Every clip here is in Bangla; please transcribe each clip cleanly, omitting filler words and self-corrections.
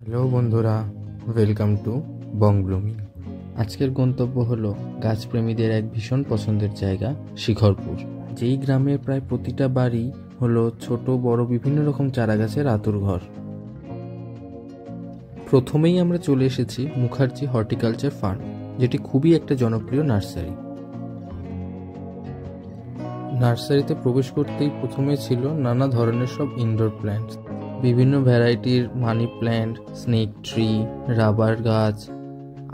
হ্যালো বন্ধুরা, ওয়েলকাম টু বং ব্লুমিং। আজকের গন্তব্য হলো গাছপ্রেমীদের এক ভীষণ পছন্দের জায়গা শিখরপুর, যেই গ্রামের প্রায় প্রতিটা বাড়ি হলো ছোট বড় বিভিন্ন রকম চারা গাছের আঁতুড়ঘর। প্রথমেই আমরা চলে এসেছি মুখার্জি হর্টিকালচার ফার্ম, যেটি খুবই একটা জনপ্রিয় নার্সারি। নার্সারিতে প্রবেশ করতেই প্রথমে ছিল নানা ধরনের সব ইনডোর প্ল্যান্টস, বিভিন্ন ভ্যারাইটির money plant, snake tree, rubber গাছ,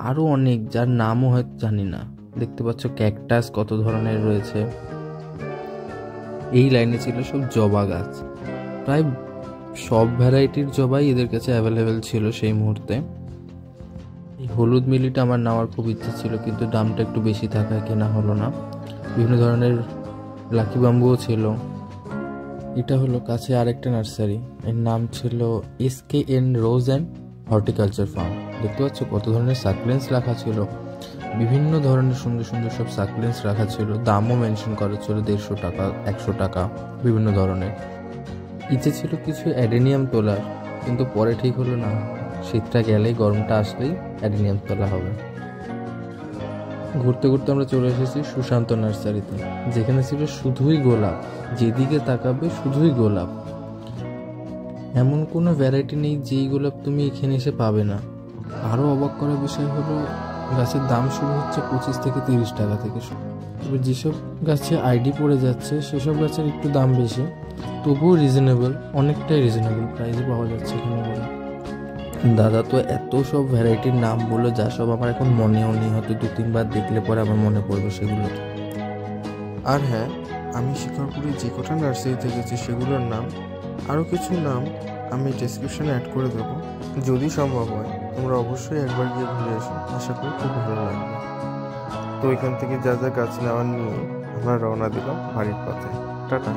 আরও অনেক যার নামও হয়তো জানি না। দেখতে পাচ্ছ ক্যাকটাস কত ধরনের রয়েছে। এই লাইনে ছিল সব জবা গাছ, প্রায় সব ভ্যারাইটির জবাই এদের কাছে অ্যাভেলেবেল ছিল সেই মুহূর্তে। এই হলুদ মিলিটা আমার নেওয়ার খুব ইচ্ছে ছিল, কিন্তু দামটা একটু বেশি থাকায় কেনা হলো না। বিভিন্ন ধরনের লাকি বাম্বুও ছিল। এটা হলো কাছে আরেকটা নার্সারি, এর নাম ছিল SKN rose and horticulture farm. দেখতে পাচ্ছ কত ধরনের সাকুলেন্স রাখা ছিল, বিভিন্ন ধরনের সুন্দর সুন্দর সব সাকুলেন্স রাখা ছিল। দামও মেনশন করা ছিল 150 টাকা, 100 টাকা, বিভিন্ন ধরনের। ইচ্ছে ছিল কিছু অ্যাডেনিয়াম তোলার, কিন্তু পরে ঠিক হলো না, শীতটা গেলেই গরমটা আসলেই অ্যাডেনিয়াম তোলা হবে। ঘুরতে ঘুরতে আমরা চলে এসেছি সুশান্ত নার্সারিতে, যেখানে ছিল শুধুই গোলাপ, যেদিকে তাকাবে শুধুই গোলাপ। এমন কোনো ভ্যারাইটি নেই যেই গোলাপ তুমি এখানে এসে পাবে না। আরও অবাক করার বিষয় হলো গাছের দাম শুরু হচ্ছে 25 থেকে 30 টাকা থেকে। তবে যেসব গাছে আইডি পড়ে যাচ্ছে সেসব গাছের একটু দাম বেশি, তবুও রিজনেবল, অনেকটাই রিজনেবল প্রাইসে পাওয়া যাচ্ছে এখানে বলে। দাদা তো এত সব ভ্যারাইটির নাম বললো, যা সব আমার এখন মনেও নেই, হয়তো 2-3 বার দেখলে পরে আমার মনে পড়বে সেগুলো। আর হ্যাঁ, আমি শিখরপুরে যে কটা নার্সারিতে গেছি সেগুলোর নাম, আরও কিছু নাম আমি ডেসক্রিপশনে অ্যাড করে দেবো। যদি সম্ভব হয় তোমরা অবশ্যই একবার গিয়ে ঘুরে এসো, আশা করি খুব ভালো লাগবে। তো এখান থেকে যা যা গাছ নেওয়ার নিয়ে আমরা রওনা দিলাম বাড়ির পথে। টাটা।